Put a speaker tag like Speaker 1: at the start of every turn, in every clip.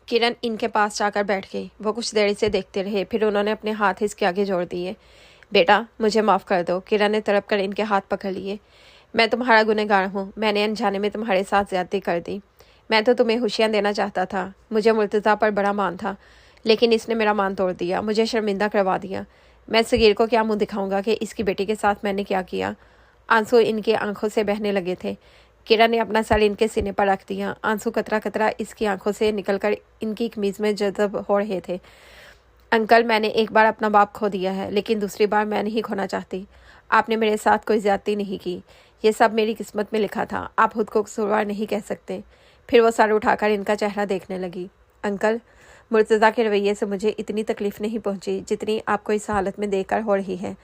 Speaker 1: किरण इनके पास जाकर बैठ गई। वो कुछ देर इसे देखते रहे, फिर उन्होंने अपने हाथ इसके आगे जोड़ दिए। बेटा, मुझे माफ़ कर दो। किरण ने तड़प कर इनके हाथ पकड़ लिए। मैं तुम्हारा गुनहगार हूँ। मैंने अनजाने में तुम्हारे साथ ज्यादती कर दी। मैं तो तुम्हें खुशियाँ देना चाहता था। मुझे मुर्तज़ा पर बड़ा मान था, लेकिन इसने मेरा मान तोड़ दिया, मुझे शर्मिंदा करवा दिया। मैं सगीर को क्या मुंह दिखाऊंगा कि इसकी बेटी के साथ मैंने क्या किया। आंसू इनकी आंखों से बहने लगे थे। किरण ने अपना सर इनके सीने पर रख दिया। आंसू कतरा कतरा इसकी आंखों से निकलकर इनकी कमीज में जज़ब हो रहे थे। अंकल, मैंने एक बार अपना बाप खो दिया है, लेकिन दूसरी बार मैं नहीं खोना चाहती। आपने मेरे साथ कोई ज्यादती नहीं की। ये सब मेरी किस्मत में लिखा था। आप खुद को कसूरवार नहीं कह सकते। फिर वो सर उठाकर इनका चेहरा देखने लगी। अंकल, मुर्तज़ा के रवैये से मुझे इतनी तकलीफ नहीं पहुंची जितनी आपको इस हालत में देखकर हो रही है।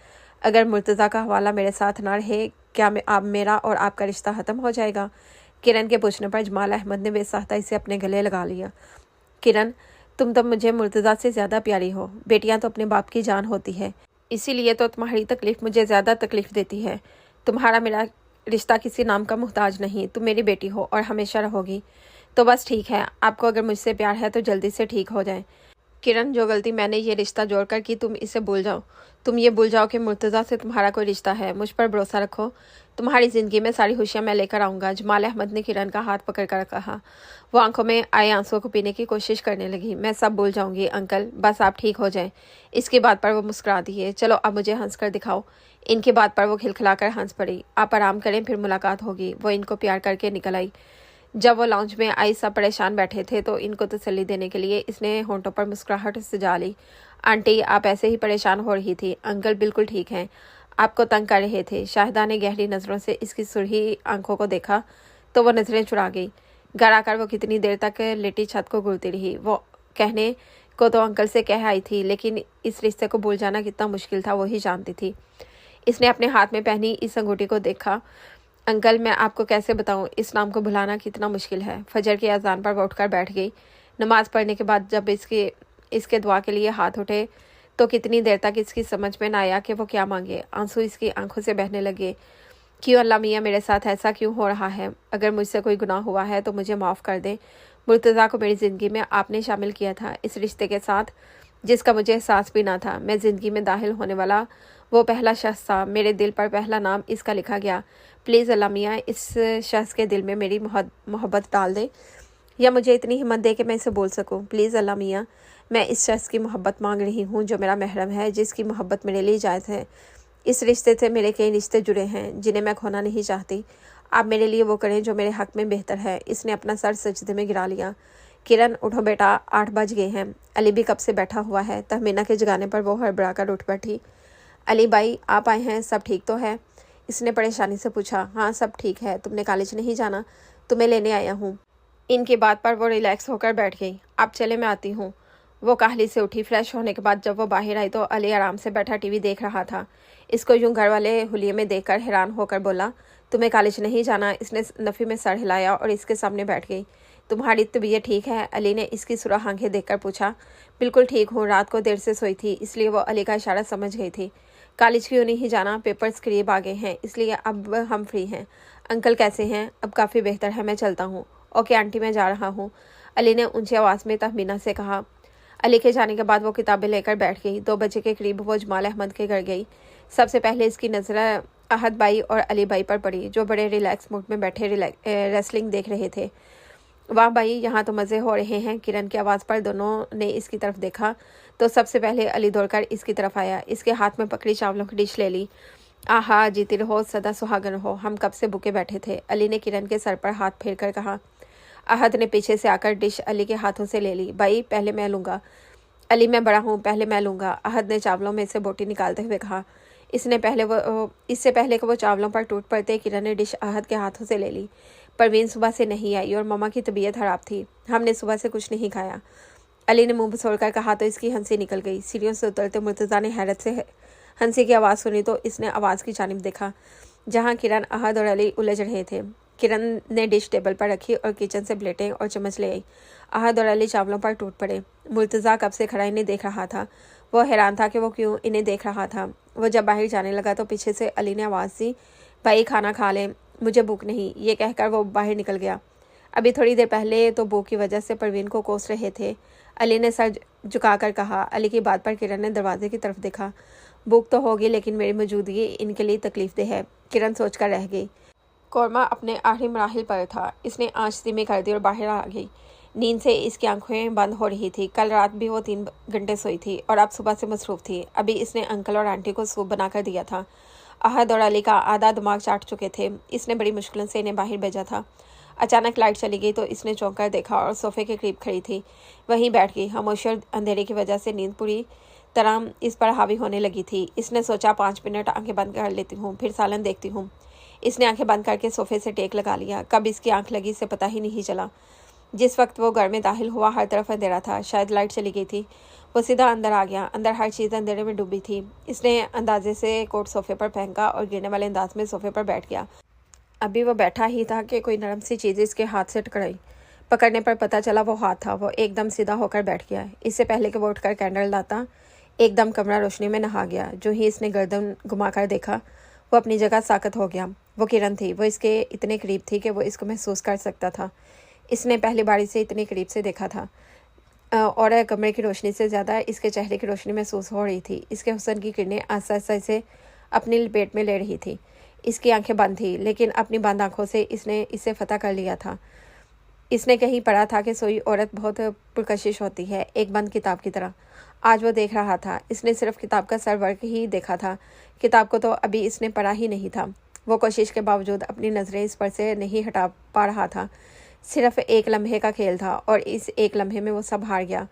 Speaker 1: अगर मुर्तज़ा का हवाला मेरे साथ ना रहे, क्या आप मेरा और आपका रिश्ता ख़त्म हो जाएगा? किरण के पूछने पर जमाल अहमद ने बेसाख्ता से अपने गले लगा लिया। किरण, तुम तो मुझे मुर्तज़ा से ज़्यादा प्यारी हो। बेटियां तो अपने बाप की जान होती है, इसीलिए तो तुम्हारी तकलीफ़ मुझे ज़्यादा तकलीफ़ देती है। तुम्हारा मेरा रिश्ता किसी नाम का मोहताज नहीं। तुम मेरी बेटी हो और हमेशा रहोगी। तो बस ठीक है, आपको अगर मुझसे प्यार है तो जल्दी से ठीक हो जाए। किरण, जो गलती मैंने ये रिश्ता जोड़कर की, तुम इसे भूल जाओ। तुम ये भूल जाओ कि मुर्तज़ा से तुम्हारा कोई रिश्ता है। मुझ पर भरोसा रखो। तुम्हारी ज़िंदगी में सारी खुशियाँ मैं लेकर आऊँगा। जमाल अहमद ने किरण का हाथ पकड़कर कहा। वो आंखों में आए आंसुओं को पीने की कोशिश करने लगी। मैं सब भूल जाऊँगी अंकल, बस आप ठीक हो जाएं। इसकी बात पर वो मुस्कुरा दिए। चलो अब मुझे हंस कर दिखाओ। इनकी बात पर वो खिलखिलाकर हंस पड़ी। आप आराम करें, फिर मुलाकात होगी। वो इनको प्यार करके निकल आई। जब वो लाउंज में आई, सब परेशान बैठे थे, तो इनको तसल्ली देने के लिए इसने होंठों पर मुस्कुराहट सजा ली। आंटी, आप ऐसे ही परेशान हो रही थी। अंकल बिल्कुल ठीक हैं, आपको तंग कर रहे थे। शाहिदा ने गहरी नज़रों से इसकी सुरही आंखों को देखा तो वो नज़रें चुरा गई। घर आकर वो कितनी देर तक लेटी छत को घूरती रही। वो कहने को तो अंकल से कह आई थी, लेकिन इस रिश्ते को भूल जाना कितना मुश्किल था वो ही जानती थी। इसने अपने हाथ में पहनी इस अंगूठी को देखा। अंकल, मैं आपको कैसे बताऊं, इस नाम को भुलाना कितना मुश्किल है। फजर की अजान पर वो उठकर बैठ गई। नमाज पढ़ने के बाद जब इसके दुआ के लिए हाथ उठे तो कितनी देर तक इसकी समझ में ना आया कि वो क्या मांगे। आंसू इसकी आंखों से बहने लगे। क्यों अल्लाह मियाँ, मेरे साथ ऐसा क्यों हो रहा है? अगर मुझसे कोई गुनाह हुआ है तो मुझे माफ़ कर दे। मुर्तज़ा को मेरी ज़िंदगी में आपने शामिल किया था, इस रिश्ते के साथ जिसका मुझे एहसास भी ना था। मैं ज़िंदगी में दाखिल होने वाला वो पहला शख्स था। मेरे दिल पर पहला नाम इसका लिखा गया। प्लीज़ अल्लाह मियाँ, इस शख्स के दिल में मेरी मोहब्बत डाल दे, या मुझे इतनी हिम्मत दे कि मैं इसे बोल सकूं। प्लीज़ अल्लाह मियाँ, मैं इस शख्स की मोहब्बत मांग रही हूँ जो मेरा महरम है, जिसकी मोहब्बत मेरे लिए जायज़ है। इस रिश्ते से मेरे कई रिश्ते जुड़े हैं जिन्हें मैं खोना नहीं चाहती। आप मेरे लिए वो करें जो मेरे हक़ में बेहतर है। इसने अपना सर सजदे में गिरा लिया। किरण, उठो बेटा, 8 बज गए हैं। अली भी कब से बैठा हुआ है। तहमीना के जगाने पर वो हड़बड़ा कर उठ बैठी। अली भाई, आप आए हैं, सब ठीक तो है? इसने परेशानी से पूछा। हाँ, सब ठीक है। तुमने कॉलेज नहीं जाना? तुम्हें लेने आया हूँ। इनकी बात पर वो रिलैक्स होकर बैठ गई। आप चले, मैं आती हूँ। वो काहली से उठी। फ्रेश होने के बाद जब वो बाहर आई तो अली आराम से बैठा टीवी देख रहा था। इसको यूं घर वाले हुलिये में देखकर हैरान होकर बोला, तुम्हें कॉलेज नहीं जाना? इसने नफ़ी में सर हिलाया और इसके सामने बैठ गई। तुम्हारी तबीयत ठीक है? अली ने इसकी सुराख आंखें देखकर पूछा। बिल्कुल ठीक हूँ, रात को देर से सोई थी, इसलिए वो अली का इशारा समझ गई थी। कॉलेज क्यों नहीं जाना? पेपर्स करीब आ गए हैं, इसलिए अब हम फ्री हैं। अंकल कैसे हैं? अब काफ़ी बेहतर है, मैं चलता हूँ। ओके आंटी, मैं जा रहा हूँ, अली ने ऊंची आवाज़ में तहमीना से कहा। अली के जाने के बाद वो किताबें लेकर बैठ गई। 2 बजे के करीब वो जमाल अहमद के घर गई। सबसे पहले इसकी नज़र अहद भाई और अली भाई पर पड़ी, जो बड़े रिलैक्स मूड में बैठे रेसलिंग देख रहे थे। वाह भाई, यहाँ तो मज़े हो रहे हैं। किरण की आवाज़ पर दोनों ने इसकी तरफ देखा तो सबसे पहले अली दौड़कर इसकी तरफ आया। इसके हाथ में पकड़ी चावलों की डिश ले ली। आहा, जीती रहो, सदा सुहागन रहो, हम कब से भूखे बैठे थे। अली ने किरण के सर पर हाथ फेर कर कहा। अहद ने पीछे से आकर डिश अली के हाथों से ले ली। भाई, पहले मैं लूँगा। अली, मैं बड़ा हूँ, पहले मैं लूँगा, अहद ने चावलों में से बोटी निकालते हुए कहा। इससे पहले कि वो चावलों पर टूट पड़ते, किरण ने डिश अहद के हाथों से ले ली। परवीन सुबह से नहीं आई और मम्मा की तबीयत खराब थी, हमने सुबह से कुछ नहीं खाया। अली ने मुंह बसोड़कर कहा तो इसकी हंसी निकल गई। सीढ़ियों से उतरते मुर्तज़ा ने हैरत से हंसी की आवाज़ सुनी तो इसने आवाज़ की जानिब देखा जहाँ किरण, अहद और अली उलझ रहे थे। किरण ने डिश टेबल पर रखी और किचन से प्लेटें और चम्मच ले आई। अहद और अली चावलों पर टूट पड़े। मुर्तज़ा कब से खड़ा इन्हें देख रहा था। वो हैरान था कि वो क्यों इन्हें देख रहा था। वो जब बाहर जाने लगा तो पीछे से अली ने आवाज़ दी, भाई खाना खा लें, मुझे भूख नहीं। ये कहकर वो बाहर निकल गया। अभी थोड़ी देर पहले तो बू की वजह से परवीन को कोस रहे थे। अली ने सर झुकाकर कहा। अली की बात पर किरण ने दरवाजे की तरफ देखा। भूख तो होगी लेकिन मेरी मौजूदगी इनके लिए तकलीफदेह है, किरण सोचकर रह गई। कोरमा अपने आखिरी मराहिल पर था। इसने आँच धीमी कर दी और बाहर आ गई। नींद से इसकी आंखें बंद हो रही थी। कल रात भी वो 3 घंटे सोई थी और अब सुबह से मसरूफ़ थी। अभी इसने अंकल और आंटी को सूप बनाकर दिया था। अहद और अली का आधा दिमाग चाट चुके थे। इसने बड़ी मुश्किल से इन्हें बाहर भेजा था। अचानक लाइट चली गई तो इसने चौंक कर देखा और सोफे के करीब खड़ी थी। वहीं बैठ गई। खामोशी और अंधेरे की वजह से नींद पूरी तरह इस पर हावी होने लगी थी। इसने सोचा 5 मिनट आंखें बंद कर लेती हूँ, फिर सालन देखती हूँ। इसने आंखें बंद करके सोफे से टेक लगा लिया। कब इसकी आंख लगी इसे पता ही नहीं चला। जिस वक्त वो घर में दाखिल हुआ हर तरफ अंधेरा था। शायद लाइट चली गई थी। वो सीधा अंदर आ गया। अंदर हर चीज़ अंधेरे में डूबी थी। इसने अंदाजे से कोट सोफे पर फेंका और गिरने वाले अंदाज में सोफे पर बैठ गया। अभी वो बैठा ही था कि कोई नरम सी चीज़ इसके हाथ से टकराई। पकड़ने पर पता चला वो हाथ था। वो एकदम सीधा होकर बैठ गया। इससे पहले कि वो उठकर कैंडल लाता, एकदम कमरा रोशनी में नहा गया। जो ही इसने गर्दन घुमाकर देखा, वो अपनी जगह साकत हो गया। वो किरण थी। वो इसके इतने करीब थी कि वो इसको महसूस कर सकता था। इसने पहली बारी से इतने करीब से देखा था और कमरे की रोशनी से ज़्यादा इसके चेहरे की रोशनी महसूस हो रही थी। इसके हुस्न की किरणें आहिस्ता आहिस्ता इसे अपनी लपेट में ले रही थी। इसकी आंखें बंद थी लेकिन अपनी बंद आंखों से इसने इसे फतह कर लिया था। इसने कहीं पढ़ा था कि सोई औरत बहुत पुरकशिश होती है, एक बंद किताब की तरह। आज वो देख रहा था। इसने सिर्फ किताब का सरवर्क ही देखा था। किताब को तो अभी इसने पढ़ा ही नहीं था। वो कोशिश के बावजूद अपनी नज़रें इस पर से नहीं हटा पा रहा था। सिर्फ एक लम्हे का खेल था और इस एक लम्हे में वो सब हार गया।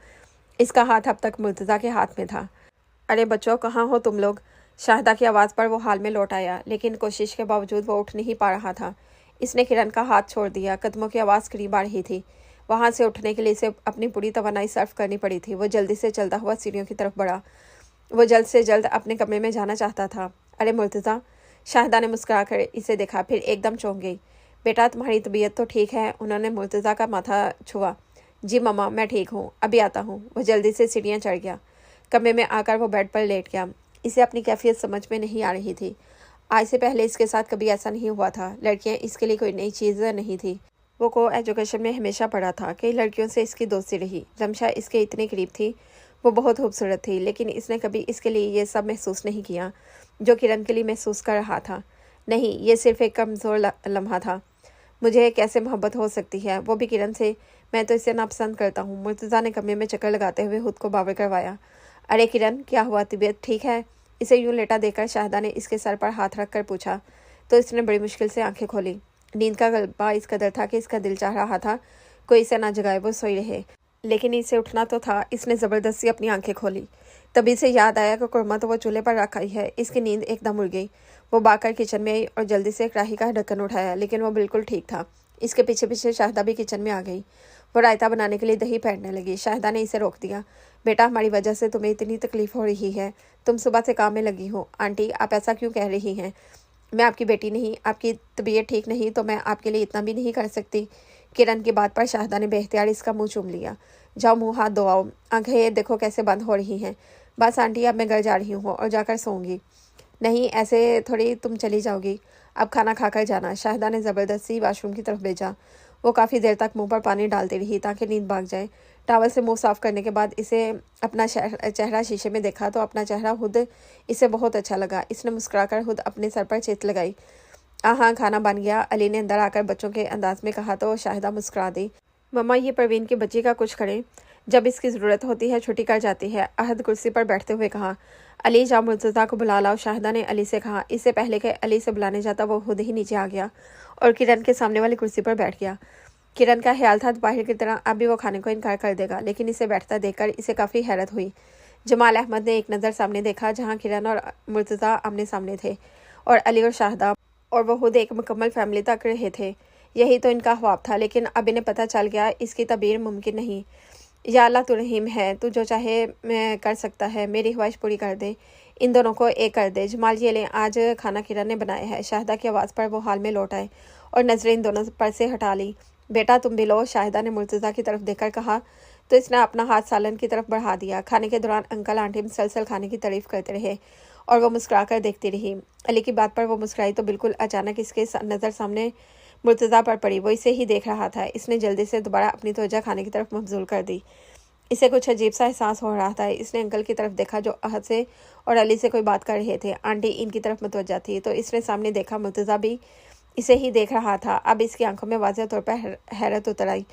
Speaker 1: इसका हाथ अब तक मुर्तज़ा के हाथ में था। अरे बच्चों, कहाँ हो तुम लोग? शाहिदा की आवाज़ पर वो हाल में लौट आया, लेकिन कोशिश के बावजूद वो उठ नहीं पा रहा था। इसने किरण का हाथ छोड़ दिया। कदमों की आवाज़ करीब आ रही थी। वहाँ से उठने के लिए इसे अपनी पूरी तवानाई सर्फ करनी पड़ी थी। वो जल्दी से चलता हुआ सीढ़ियों की तरफ बढ़ा। वो जल्द से जल्द अपने कमरे में जाना चाहता था। अरे मुर्तज़ा, शाहिदा ने मुस्कुरा कर इसे देखा, फिर एकदम चौंक गई। बेटा, तुम्हारी तबीयत तो ठीक है? उन्होंने मुर्तज़ा का माथा छुआ। जी मम्मा, मैं ठीक हूँ, अभी आता हूँ। वो जल्दी से सीढ़ियाँ चढ़ गया। कमरे में आकर वो बेड पर लेट गया। इसे अपनी कैफियत समझ में नहीं आ रही थी। आज से पहले इसके साथ कभी ऐसा नहीं हुआ था। लड़कियाँ इसके लिए कोई नई चीज़ नहीं थी। वो को एजुकेशन में हमेशा पढ़ा था। कई लड़कियों से इसकी दोस्ती रही। रमशा इसके इतनी करीब थी। वो बहुत खूबसूरत थी, लेकिन इसने कभी इसके लिए ये सब महसूस नहीं किया जो किरण के लिए महसूस कर रहा था। नहीं, ये सिर्फ एक कमज़ोर लम्हा था। मुझे कैसे मोहब्बत हो सकती है, वो भी किरण से? मैं तो इसे नापसंद करता हूँ। मुर्तज़ा ने कमरे में चक्कर लगाते हुए खुद को बावर करवाया। अरे किरण, क्या हुआ? तबीयत ठीक है? इसे यूं लेटा देखकर शाहिदा ने इसके सर पर हाथ रख कर पूछा तो इसने बड़ी मुश्किल से आंखें खोली। नींद का गलबा इस कदर था कि इसका दिल चाह रहा था कोई इसे ना जगाए, वो सोई रहे, लेकिन इसे उठना तो था। इसने ज़बरदस्ती अपनी आंखें खोली। तभी से याद आया कि कुरमा तो वो चूल्हे पर रख आई है। इसकी नींद एकदम उड़ गई। वो भागकर किचन में आई और जल्दी से कढ़ाई का ढक्कन उठाया, लेकिन वो बिल्कुल ठीक था। इसके पीछे पीछे शाहिदा भी किचन में आ गई। वो रायता बनाने के लिए दही फेंटने लगी। शाहिदा ने इसे रोक दिया। बेटा, हमारी वजह से तुम्हें इतनी तकलीफ हो रही है। तुम सुबह से काम में लगी हो। आंटी, आप ऐसा क्यों कह रही हैं? मैं आपकी बेटी नहीं? आपकी तबीयत ठीक नहीं तो मैं आपके लिए इतना भी नहीं कर सकती? किरण की बात पर शाहिदा ने बेख्तियार इसका मुंह चूम लिया। जाओ मुंह हाथ धोआओ, आंखें देखो कैसे बंद हो रही हैं। बस आंटी, अब मैं घर जा रही हूँ और जाकर सोऊंगी। नहीं, ऐसे थोड़ी तुम चली जाओगी। अब खाना खाकर जाना। शाहिदा ने ज़बरदस्ती वाशरूम की तरफ भेजा। वो काफ़ी देर तक मुंह पर पानी डालती रही ताकि नींद भाग जाए। टॉवल से मुंह साफ़ करने के बाद इसे अपना चेहरा शीशे में देखा तो अपना चेहरा खुद इसे बहुत अच्छा लगा। इसने मुस्कुराकर खुद अपने सर पर चेत लगाई। हाँ, खाना बन गया, अली ने अंदर आकर बच्चों के अंदाज में कहा तो शाहिदा मुस्कुरा दी। मम्मा, ये परवीन की बच्ची का कुछ करें, जब इसकी ज़रूरत होती है छुट्टी कर जाती है। अहद कुर्सी पर बैठते हुए कहा। अली, जा मुर्तज़ा को बुला लाओ, शाहिदा ने अली से कहा। इससे पहले कि अली से बुलाने जाता वो खुद ही नीचे आ गया और किरण के सामने वाली कुर्सी पर बैठ गया। किरण का ख्याल था बाहर की तरह अब भी वो खाने को इनकार कर देगा, लेकिन इसे बैठता देखकर इसे काफ़ी हैरत हुई। जमाल अहमद ने एक नज़र सामने देखा जहाँ किरण और मुर्तज़ा आमने सामने थे और अली और शाहिदा, और वो खुद एक मुकम्मल फैमिली तक रहे थे। यही तो इनका ख्वाब था, लेकिन अब इन्हें पता चल गया इसकी तबीर मुमकिन नहीं। या अल्लाह, तू रहीम है, तू जो चाहे मैं कर सकता है, मेरी ख्वाहिश पूरी कर दे, इन दोनों को एक कर दे। जमाल, ये ले, आज खाना किरण ने बनाया है। शाहिदा की आवाज़ पर वो हाल में लौट आए और नजरें इन दोनों पर से हटा ली। बेटा, तुम भी लो, शाहिदा ने मुर्तज़ा की तरफ देखकर कहा तो इसने अपना हाथ सालन की तरफ बढ़ा दिया। खाने के दौरान अंकल आंटी मुसलसल खाने की तारीफ करते रहे और वो मुस्कुरा कर देखती रही। अली की बात पर वो मुस्कुराई तो बिल्कुल अचानक इसके नज़र सामने मुर्तज़ा पर पड़ी। वो इसे ही देख रहा था। इसने जल्दी से दोबारा अपनी तवज्जो खाने की तरफ मबजूल कर दी। इसे कुछ अजीब सा एहसास हो रहा था। इसने अंकल की तरफ देखा जो अहद से और अली से कोई बात कर रहे थे। आंटी इनकी तरफ मुतवज्जा थी तो इसने सामने देखा मुर्तज़ा भी इसे ही देख रहा था। अब इसकी आंखों में वाज़ेह तौर पर हैरत उतर आई।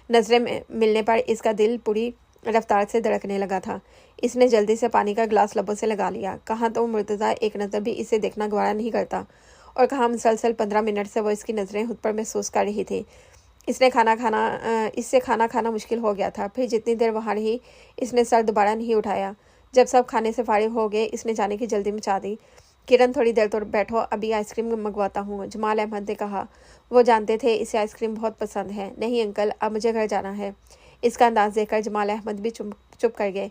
Speaker 1: नज़रें मिलने पर इसका दिल पूरी रफ्तार से धड़कने लगा था। इसने जल्दी से पानी का गिलास लबों से लगा लिया। कहाँ तो मुर्तज़ा एक नज़र भी इसे देखना गवारा नहीं करता और कहाँ मुसलसल 15 मिनट से वो इसकी नज़रें खुद पर महसूस कर रही थी। इससे खाना खाना मुश्किल हो गया था। फिर जितनी देर वहाँ रही इसने सर दोबारा नहीं उठाया। जब सब खाने से फारिग हो गए इसने जाने की जल्दी मचा दी। किरण थोड़ी देर तो बैठो, अभी आइसक्रीम मंगवाता हूँ, जमाल अहमद ने कहा। वो जानते थे इसे आइसक्रीम बहुत पसंद है। नहीं अंकल, अब मुझे घर जाना है। इसका अंदाज देखकर जमाल अहमद भी चुप कर गए।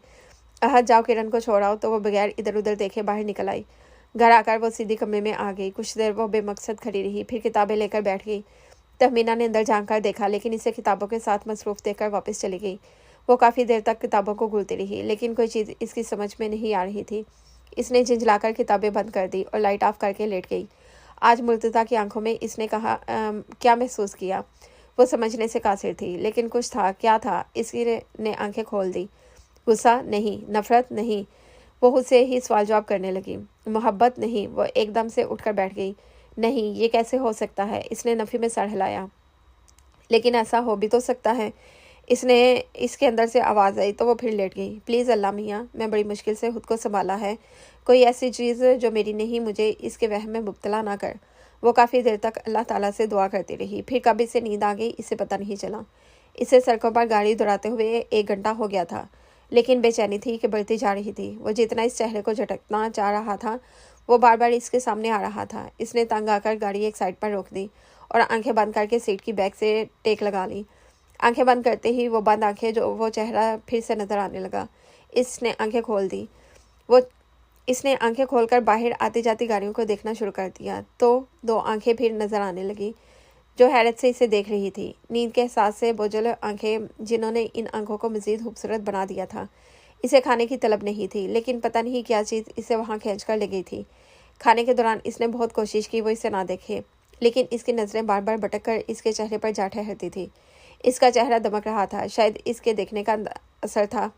Speaker 1: अहद जाओ किरण को छोड़ाओ। तो वो बगैर इधर उधर देखे बाहर निकल आई। घर आकर वो सीधी कमरे में आ गई। कुछ देर वो बेमकसद खड़ी रही, फिर किताबें लेकर बैठ गई। तहमीना ने अंदर झांक देखा लेकिन इसे किताबों के साथ मसरूफ़ देखकर वापस चली गई। वो काफ़ी देर तक किताबों को घूरती रही लेकिन कोई चीज़ इसकी समझ में नहीं आ रही थी। इसने झिंझलाकर किताबें बंद कर दी और लाइट ऑफ करके लेट गई। आज मुर्तज़ा की आंखों में इसने कहा क्या महसूस किया। वो समझने से कासिर थी लेकिन कुछ था। क्या था? इसकी ने आंखें खोल दी। गुस्सा नहीं, नफरत नहीं। वो उसे ही सवाल जवाब करने लगी। मोहब्बत नहीं। वो एकदम से उठकर बैठ गई। नहीं, ये कैसे हो सकता है? इसने नफ़ी में सर हिलाया। लेकिन ऐसा हो भी तो सकता है। इसके अंदर से आवाज़ आई तो वो फिर लेट गई। प्लीज़ अल्लाह मियाँ, मैं बड़ी मुश्किल से खुद को संभाला है। कोई ऐसी चीज़ जो मेरी नहीं, मुझे इसके वहम में मुब्तला ना कर। वो काफ़ी देर तक अल्लाह ताला से दुआ करती रही। फिर कब इसे नींद आ गई इसे पता नहीं चला। इसे सड़कों पर गाड़ी दौड़ाते हुए 1 घंटा हो गया था लेकिन बेचैनी थी कि बढ़ती जा रही थी। वो जितना इस चेहरे को झटकना चाह रहा था वो बार बार इसके सामने आ रहा था। इसने तंग आकर गाड़ी एक साइड पर रोक दी और आंखें बंद करके सीट की बैक से टेक लगा ली। आंखें बंद करते ही वो बंद आंखें जो वो चेहरा फिर से नज़र आने लगा। इसने आंखें खोल दी। इसने आंखें खोलकर बाहर आती जाती गाड़ियों को देखना शुरू कर दिया तो 2 आंखें फिर नज़र आने लगी जो हैरत से इसे देख रही थी। नींद के एहसास से बोझल आंखें जिन्होंने इन आंखों को मज़ीद खूबसूरत बना दिया था। इसे खाने की तलब नहीं थी लेकिन पता नहीं क्या चीज़ इसे वहाँ खींच कर ले गई थी। खाने के दौरान इसने बहुत कोशिश की वो इसे ना देखे लेकिन इसकी नज़रें बार बार भटक कर इसके चेहरे पर जा ठहरती थी। इसका चेहरा दमक रहा था। शायद इसके देखने का असर था।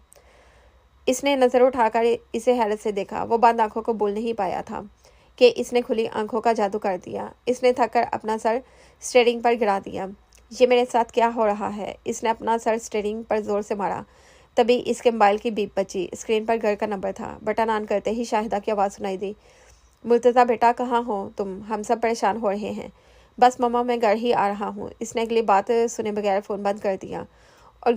Speaker 1: इसने नज़र उठाकर इसे हैरत से देखा। वो बंद आंखों को बोल नहीं पाया था कि इसने खुली आंखों का जादू कर दिया। इसने थककर अपना सर स्टीयरिंग पर गिरा दिया। ये मेरे साथ क्या हो रहा है? इसने अपना सर स्टीयरिंग पर जोर से मारा। तभी इसके मोबाइल की बीप बची। स्क्रीन पर घर का नंबर था। बटन ऑन करते ही शाहिदा की आवाज़ सुनाई दी। मुर्तज़ा बेटा, कहाँ हो तुम? हम सब परेशान हो रहे हैं। बस मम्मा, मैं घर ही आ रहा हूँ। इसने अगली बात सुने बगैर फ़ोन बंद कर दिया और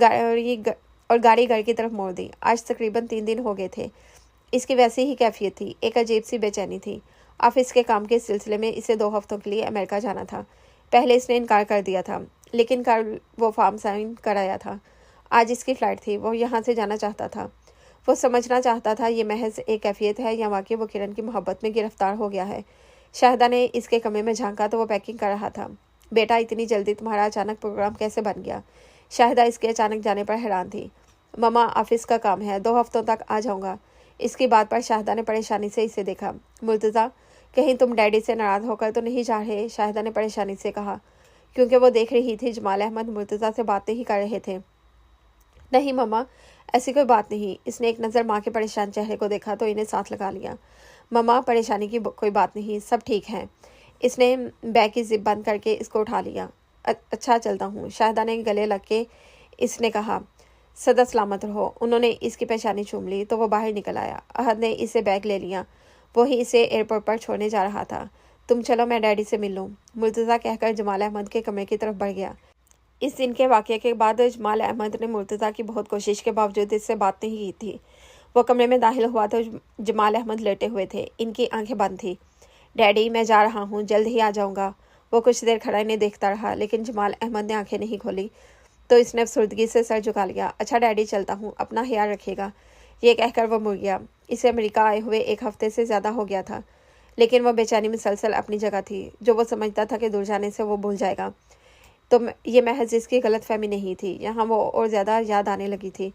Speaker 1: गाड़ी घर की तरफ मोड़ दी। आज तकरीबन 3 दिन हो गए थे। इसकी वैसी ही कैफियत थी। एक अजीब सी बेचैनी थी। ऑफिस के काम के सिलसिले में इसे 2 हफ्तों के लिए अमेरिका जाना था। पहले इसने इनकार कर दिया था लेकिन कल वो फॉर्म साइन कराया था। आज इसकी फ़्लाइट थी। वो यहाँ से जाना चाहता था। वो समझना चाहता था ये महज एक कैफियत है या वाकई वो किरण की मोहब्बत में गिरफ्तार हो गया है। शाहिदा ने इसके कमरे में झांका तो वो पैकिंग कर रहा था। बेटा, इतनी जल्दी तुम्हारा अचानक प्रोग्राम कैसे बन गया? शाहिदा इसके अचानक जाने पर हैरान थी। मम्मा, ऑफिस का काम है, 2 हफ्तों तक आ जाऊँगा। इसकी बात पर शाहिदा ने परेशानी से इसे देखा। मुर्तज़ा, कहीं तुम डैडी से नाराज़ होकर तो नहीं जा रहे? शाहिदा ने परेशानी से कहा क्योंकि वो देख रही थी जमाल अहमद मुर्तज़ा से बातें ही कर रहे थे। नहीं मम्मा, ऐसी कोई बात नहीं। इसने एक नज़र माँ के परेशान चेहरे को देखा तो इन्हें साथ लगा लिया। मम्मा, परेशानी की कोई बात नहीं, सब ठीक है। इसने बैग की जिप बंद करके इसको उठा लिया। अच्छा, चलता हूँ। शाहिदा ने गले लग के इसने कहा। सदा सलामत रहो। उन्होंने इसकी पेशानी चूम ली तो वो बाहर निकल आया। अहद ने इसे बैग ले लिया। वो ही इसे एयरपोर्ट पर छोड़ने जा रहा था। तुम चलो, मैं डैडी से मिल लूँ, मुर्तज़ा कहकर जमाल अहमद के कमरे की तरफ बढ़ गया। इस दिन के वाक़ये के बाद जमाल अहमद ने मुर्तज़ा की बहुत कोशिश के बावजूद इससे बात नहीं की थी। वो कमरे में दाखिल हुआ तो जमाल अहमद लेटे हुए थे। इनकी आंखें बंद थी। डैडी, मैं जा रहा हूँ, जल्द ही आ जाऊँगा। वो कुछ देर खड़ा इन्हें देखता रहा लेकिन जमाल अहमद ने आंखें नहीं खोली तो इसने अफसरदगी से सर झुका लिया। अच्छा डैडी, चलता हूँ, अपना ख्याल रखिएगा। ये कहकर वो मुड़ गया। इसे अमेरिका आए हुए 1 हफ्ते से ज़्यादा हो गया था लेकिन वह बेचैनी मुसलसल अपनी जगह थी। जो वो समझता था कि दूर जाने से वो भूल जाएगा तो ये महज इसकी गलतफहमी नहीं थी। यहाँ वो और ज़्यादा याद आने लगी थी।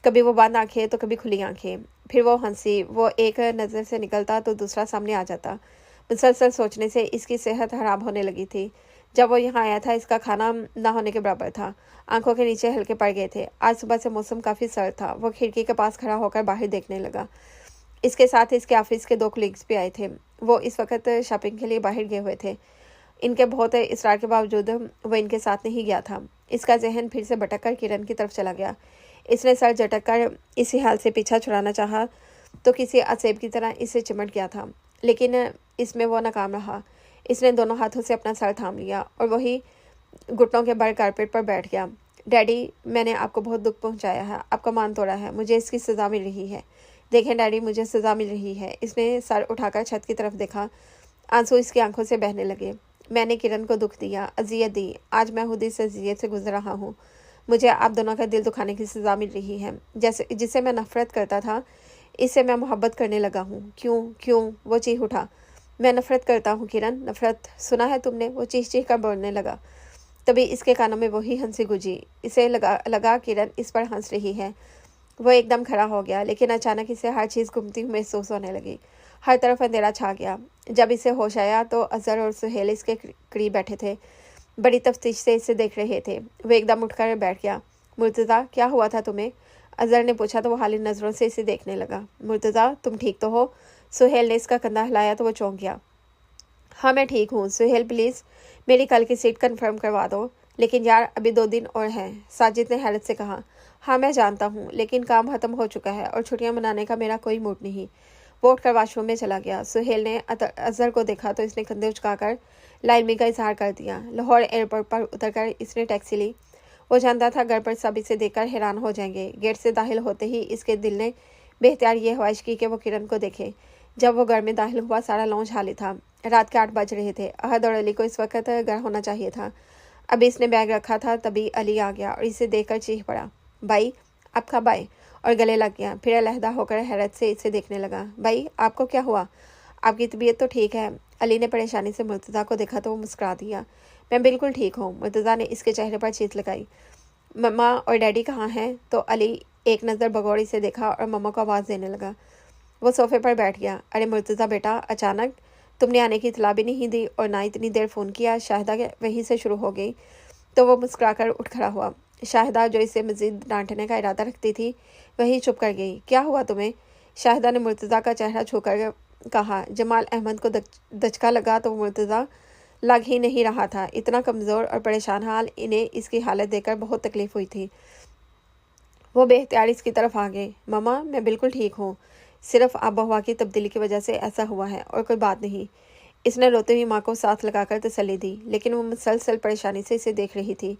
Speaker 1: कभी वो बंद आंखें तो कभी खुली आंखें। फिर वो हंसी। वो एक नज़र से निकलता तो दूसरा सामने आ जाता। मुसलसल सोचने से इसकी सेहत खराब होने लगी थी। जब वो यहाँ आया था इसका खाना ना होने के बराबर था। आंखों के नीचे हल्के पड़ गए थे। आज सुबह से मौसम काफ़ी सर्द था। वो खिड़की के पास खड़ा होकर बाहर देखने लगा। इसके साथ इसके ऑफिस के 2 कलीग्स भी आए थे। वो इस वक्त शॉपिंग के लिए बाहर गए हुए थे। इनके बहुत इसरार के बावजूद वो इनके साथ नहीं गया था। इसका जहन फिर से भटक कर किरण की तरफ चला गया। इसने सर झटक कर इसी हाल से पीछा छुड़ाना चाहा तो किसी असेब की तरह इसे चिमट गया था, लेकिन इसमें वो नाकाम रहा। इसने दोनों हाथों से अपना सर थाम लिया और वही घुटनों के बल कारपेट पर बैठ गया। डैडी, मैंने आपको बहुत दुख पहुंचाया है, आपका मान तोड़ा है, मुझे इसकी सज़ा मिल रही है। देखें डैडी, मुझे सज़ा मिल रही है। इसने सर उठाकर छत की तरफ देखा। आंसू इसकी आंखों से बहने लगे। मैंने किरण को दुख दिया, अजियत दी। आज मैं खुद इस अजियत से गुजर रहा हूँ। मुझे आप दोनों का दिल दुखाने की सज़ा मिल रही है। जैसे जिससे मैं नफ़रत करता था, इससे मैं मोहब्बत करने लगा हूँ। क्यों? वो चीख उठा। मैं नफ़रत करता हूँ किरण, नफ़रत, सुना है तुमने? वो चीख चीख कर बोलने लगा। तभी इसके कानों में वही हंसी गुजी। इसे लगा किरण इस पर हंस रही है। वो एकदम खड़ा हो गया, लेकिन अचानक इसे हर चीज़ घूमती हुई महसूस होने लगी। हर तरफ अंधेरा छा गया। जब इसे होश आया तो अजहर और सुहेल इसके करीब बैठे थे। बड़ी तफ्तीश से इसे देख रहे थे। वो एकदम उठकर बैठ गया। मुर्तज़ा, क्या हुआ था तुम्हें? अजहर ने पूछा तो वो हाली नज़रों से इसे देखने लगा। मुर्तज़ा, तुम ठीक तो हो? सुहेल ने इसका कंधा हिलाया तो वो चौंक गया। हाँ, मैं ठीक हूँ। सुहेल, प्लीज़ मेरी कल की सीट कंफर्म करवा दो। लेकिन यार, अभी 2 दिन और हैं, साजिद ने हैरत से कहा। हाँ, मैं जानता हूँ, लेकिन काम ख़त्म हो चुका है और छुट्टियाँ मनाने का मेरा कोई मूड नहीं। वो उठकर वॉशरूम में चला गया। सुहेल ने अजहर को देखा तो इसने कंधे उचकाकर लाइनमी का इजहार कर दिया। लाहौर एयरपोर्ट पर उतरकर इसने टैक्सी ली। वो जानता था घर पर सब इसे देखकर हैरान हो जाएंगे। गेट से दाखिल होते ही इसके दिल ने बेख्तियार ये ख्वाहिश की कि वो किरण को देखे। जब वो घर में दाखिल हुआ, सारा लॉन्च खाली था। रात के 8 बज रहे थे। अहद और अली को इस वक्त घर होना चाहिए था। अभी इसने बैग रखा था, तभी अली आ गया और इसे देखकर चीख पड़ा, भाई आपका भाई, और गले लग गया। फिर अलहदा होकर हैरत से इसे देखने लगा। भाई, आपको क्या हुआ? आपकी तबीयत तो ठीक है? अली ने परेशानी से मुर्तज़ा को देखा तो वो मुस्कुरा दिया। मैं बिल्कुल ठीक हूँ। मुर्तज़ा ने इसके चेहरे पर चीख लगाई। मम्मा और डैडी कहाँ हैं? तो अली एक नज़र भगौड़ी से देखा और मम्मा को आवाज़ देने लगा। वो सोफे पर बैठ गया। अरे मुर्तज़ा बेटा, अचानक तुमने आने की इतला भी नहीं दी और ना इतनी देर फ़ोन किया। शाहिदा वहीं से शुरू हो गई तो वो मुस्कुराकर उठ खड़ा हुआ। शाहिदा, जो इसे मज़ीद डांटने का इरादा रखती थी, वहीं चुप कर गई। क्या हुआ तुम्हें? शाहिदा ने मुर्तज़ा का चेहरा छूकर कहा। जमाल अहमद को दचका लगा तो मुर्तज़ा लग ही नहीं रहा था। इतना कमज़ोर और परेशान हाल इन्हें इसकी हालत देखकर बहुत तकलीफ़ हुई थी। वो बेख्तियार इसकी तरफ आ गए। मम्मा, मैं बिल्कुल ठीक हूँ, सिर्फ आब हवा की तब्दीली की वजह से ऐसा हुआ है और कोई बात नहीं। इसने रोते हुई माँ को साथ लगाकर तसल्ली दी, लेकिन वो मुसलसल परेशानी से इसे देख रही थी।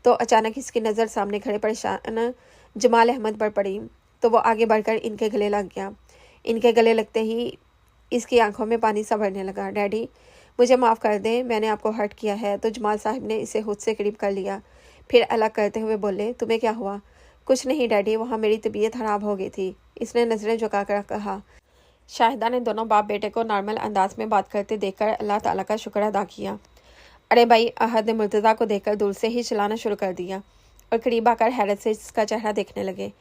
Speaker 1: तो अचानक इसकी नज़र सामने खड़े परेशान जमाल अहमद पर पड़ी तो वो आगे बढ़कर इनके गले लग गया। इनके गले लगते ही इसकी आंखों में पानी सा भरने लगा। डैडी, मुझे माफ़ कर दें, मैंने आपको हर्ट किया है। तो जमाल साहब ने इसे खुद से करीब कर लिया। फिर अलग करते हुए बोले, तुम्हें क्या हुआ? कुछ नहीं डैडी, वहाँ मेरी तबीयत ख़राब हो गई थी। इसने नज़रें झुकाकर कहा। शाहिदा ने दोनों बाप बेटे को नॉर्मल अंदाज में बात करते देखकर अल्लाह ताला का शुक्र अदा किया। अरे भाई, अहद ने मुर्तज़ा को देखकर दूर से ही चलाना शुरू कर दिया और करीब आकर हैरत से इसका चेहरा देखने लगे।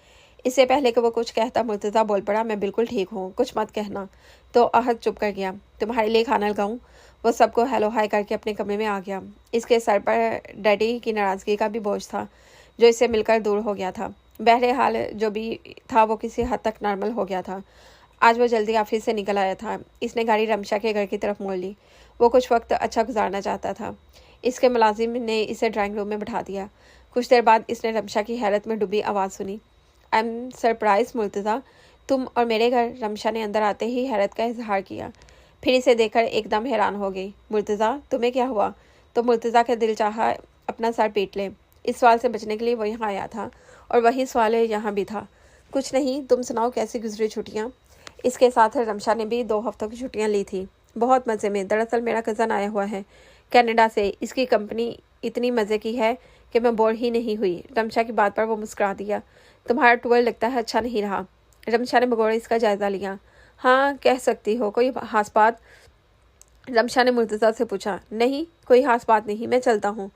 Speaker 1: इससे पहले कि वो कुछ कहता, मुर्तज़ा बोल पड़ा, मैं बिल्कुल ठीक हूँ, कुछ मत कहना। तो अहद चुप कर गया। तुम्हारे लिए खाना लगाऊँ? वो सबको हेलो हाय करके अपने कमरे में आ गया। इसके सर पर डैडी की नाराज़गी का भी बोझ था, जो इससे मिलकर दूर हो गया था। बहरहाल जो भी था वो किसी हद तक नॉर्मल हो गया था। आज वो जल्दी ऑफिस से निकल आया था। इसने गाड़ी रमशा के घर की तरफ मोड़ ली। वो कुछ वक्त अच्छा गुजारना चाहता था। इसके मुलाजिम ने इसे ड्राइंग रूम में बैठा दिया। कुछ देर बाद इसने रमशा की हैरत में डूबी आवाज़ सुनी। आई एम सरप्राइज मुर्तज़ा, तुम और मेरे घर? रमशा ने अंदर आते ही हैरत का इजहार किया। फिर इसे देखकर एकदम हैरान हो गई। मुर्तज़ा, तुम्हें क्या हुआ? तो मुर्तज़ा का दिल चाहा अपना सर पीट ले। इस सवाल से बचने के लिए वो यहाँ आया था और वही सवाल यहाँ भी था। कुछ नहीं, तुम सुनाओ, कैसी गुजरी छुट्टियाँ? इसके साथ रमशा ने भी 2 हफ्तों की छुट्टियाँ ली थी। बहुत मज़े में। दरअसल मेरा कज़न आया हुआ है कनाडा से। इसकी कंपनी इतनी मज़े की है कि मैं बोर ही नहीं हुई। रमशा की बात पर वो मुस्कुरा दिया। तुम्हारा टूर लगता है अच्छा नहीं रहा। रमशा ने भगोड़े इसका जायज़ा लिया। हाँ, कह सकती हो। कोई खास बात? रमशा ने मुर्तज़ा से पूछा। नहीं, कोई खास बात नहीं, मैं चलता हूँ।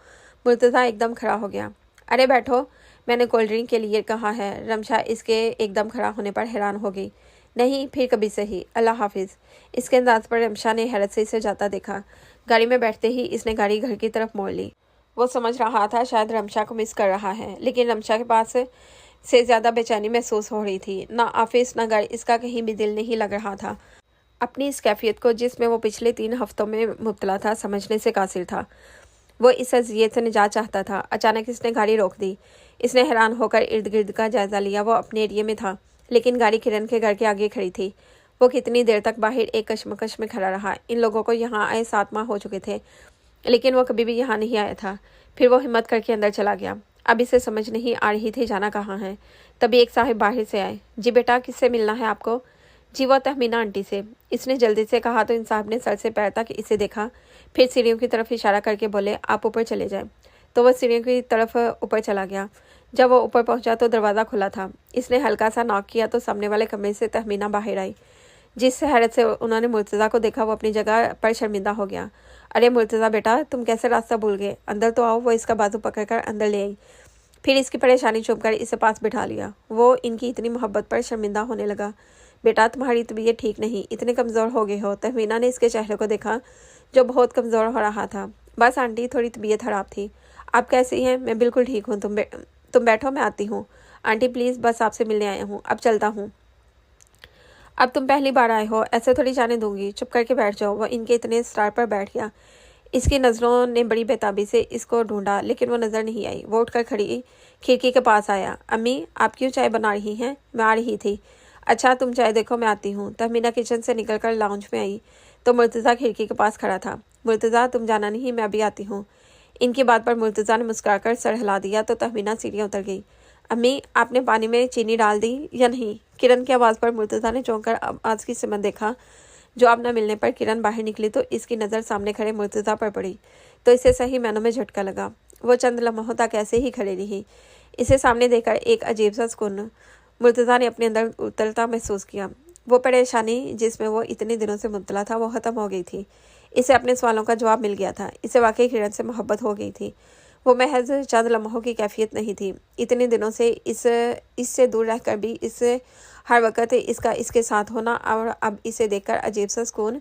Speaker 1: मुर्तज़ा एकदम खड़ा हो गया। अरे बैठो, मैंने कोल्ड ड्रिंक के लिए कहा है। रमशा इसके एकदम खड़ा होने पर हैरान हो गई। नहीं, फिर कभी सही, अल्लाह हाफिज़। इसके अंदाज पर रमशा ने हैरत से इसे जाता देखा। गाड़ी में बैठते ही इसने गाड़ी घर की तरफ मोड़ ली। वो समझ रहा था शायद रमशा को मिस कर रहा है, लेकिन रमशा के पास से ज़्यादा बेचैनी महसूस हो रही थी। ना ऑफिस ना घर, इसका कहीं भी दिल नहीं लग रहा था। अपनी इस कैफियत को, जिसमें वो पिछले 3 हफ्तों में मुब्तला था, समझने से कासिर था। वो इस अज़ियत से निजात चाहता था। अचानक इसने गाड़ी रोक दी। इसने हैरान होकर इर्द गिर्द का जायज़ा लिया। वो अपने एरिए में था, लेकिन गाड़ी किरण के घर के आगे खड़ी थी। वो कितनी देर तक बाहर एक कशमकश में खड़ा रहा। इन लोगों को यहाँ आए 7 माह हो चुके थे, लेकिन वो कभी भी यहाँ नहीं आया था। फिर वो हिम्मत करके अंदर चला गया। अब इसे समझ नहीं आ रही थी जाना कहाँ है। तभी एक साहिब बाहर से आए। जी बेटा, किससे मिलना है आपको? जी वो तहमीना आंटी से। इसने जल्दी से कहा तो इन साहब ने सर से पैर तक इसे देखा, फिर सीढ़ियों की तरफ इशारा करके बोले, आप ऊपर चले जाएं। तो वह सीढ़ियों की तरफ ऊपर चला गया। जब वो ऊपर पहुंचा तो दरवाज़ा खुला था। इसने हल्का सा नॉक किया तो सामने वाले कमरे से तहमीना बाहर आई। जिस हैरत से उन्होंने मुर्तज़ा को देखा, वो अपनी जगह पर शर्मिंदा हो गया। अरे मुर्तज़ा बेटा, तुम कैसे रास्ता भूल गए? अंदर तो आओ। वो इसका बाजू पकड़कर अंदर ले आई, फिर इसकी परेशानी चुपकर इसे पास बिठा लिया। वो इनकी इतनी मोहब्बत पर शर्मिंदा होने लगा। बेटा, तुम्हारी तबीयत ठीक नहीं, इतने कमज़ोर हो गए हो। तहमीना ने इसके चेहरे को देखा, जो बहुत कमज़ोर हो रहा था। बस आंटी, थोड़ी तबीयत ख़राब थी। आप कैसी हैं? मैं बिल्कुल ठीक हूँ। तुम बैठो, मैं आती हूँ। आंटी प्लीज़, बस आपसे मिलने आया हूँ, अब चलता हूँ। अब तुम पहली बार आए हो, ऐसे थोड़ी जाने दूंगी। चुप करके बैठ जाओ। वह इनके इतने स्टार पर बैठ गया। इसकी नज़रों ने बड़ी बेताबी से इसको ढूंढा, लेकिन वो नज़र नहीं आई। वो उठकर खड़ी खिड़की के पास आया। अम्मी, आप क्यों चाय बना रही हैं? मैं आ रही थी। अच्छा, तुम चाय देखो, मैं आती हूँ। तहमीना किचन से निकलकर लाउंज में आई तो मुर्तज़ा खिड़की के पास खड़ा था। मुर्तज़ा, तुम जाना नहीं, मैं अभी आती हूँ। इनकी बात पर मुर्तज़ा ने मुस्कुराकर सर हिला दिया तो तहमीना सीढ़ियाँ उतर गई। अम्मी, आपने पानी में चीनी डाल दी या नहीं? किरण की आवाज़ पर मुर्तज़ा ने चौंक कर आवाज़ की सिमत देखा। जवाब न मिलने पर किरण बाहर निकली तो इसकी नज़र सामने खड़े मुर्तज़ा पर पड़ी तो इसे सही मायनों में झटका लगा। वो चंद लम्हों तक ऐसे ही खड़े रही। इसे सामने देखकर एक अजीब सा सुकून मुर्तज़ा ने अपने अंदर उतरता महसूस किया। वो परेशानी जिसमें वो इतने दिनों से मुब्तला था, वो ख़त्म हो गई थी। इसे अपने सवालों का जवाब मिल गया था। इसे वाकई किरण से मोहब्बत हो गई थी। वो महज चंद लम्हों की कैफियत नहीं थी। इतने दिनों से इससे दूर रहकर भी इसे हर वक्त इसका इसके साथ होना, और अब इसे देखकर अजीब सा सुकून।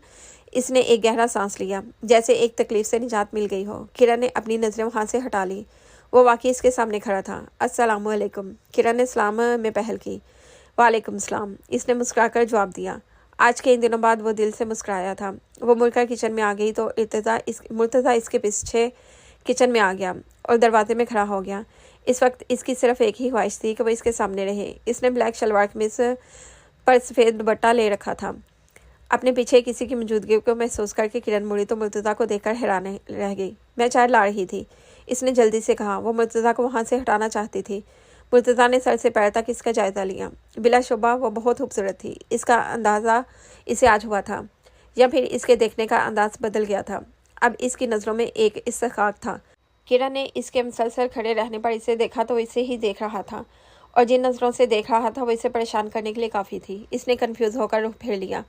Speaker 1: इसने एक गहरा सांस लिया, जैसे एक तकलीफ से निजात मिल गई हो। किरण ने अपनी नज़रें वहाँ से हटा ली। वो वाकई इसके सामने खड़ा था। अस्सलामु अलैकुम। किरण ने सलाम में पहल की। वालेकुम सलाम, इसने मुस्कुराकर जवाब दिया। आज के इन दिनों बाद वो दिल से मुस्कुराया था। वो मुड़कर किचन में आ गई तो मुर्तज़ा इसके पीछे किचन में आ गया और दरवाजे में खड़ा हो गया। इस वक्त इसकी सिर्फ एक ही ख्वाहिश थी कि वो इसके सामने रहे। इसने ब्लैक शलवार कमीज पर सफ़ेद दुपट्टा ले रखा था। अपने पीछे किसी की मौजूदगी को महसूस करके किरण मुड़ी तो मुर्तज़ा को देखकर हैरान रह गई। मैं चाय ला रही थी, इसने जल्दी से कहा। वो मुर्तज़ा को वहाँ से हटाना चाहती थी। मुर्तज़ा ने सर से पैर तक इसका जायज़ा लिया। बिलाशुबा वो बहुत खूबसूरत थी। इसका अंदाज़ा इसे आज हुआ था, या फिर इसके देखने का अंदाज बदल गया था। अब इसकी नज़रों में एक इस्तेकाक था। किरण ने इसके मुसलसल खड़े रहने पर इसे देखा तो इसे ही देख रहा था, और जिन नज़रों से देख रहा था वो इसे परेशान करने के लिए काफ़ी थी। इसने कन्फ्यूज़ होकर रुख फेर लिया।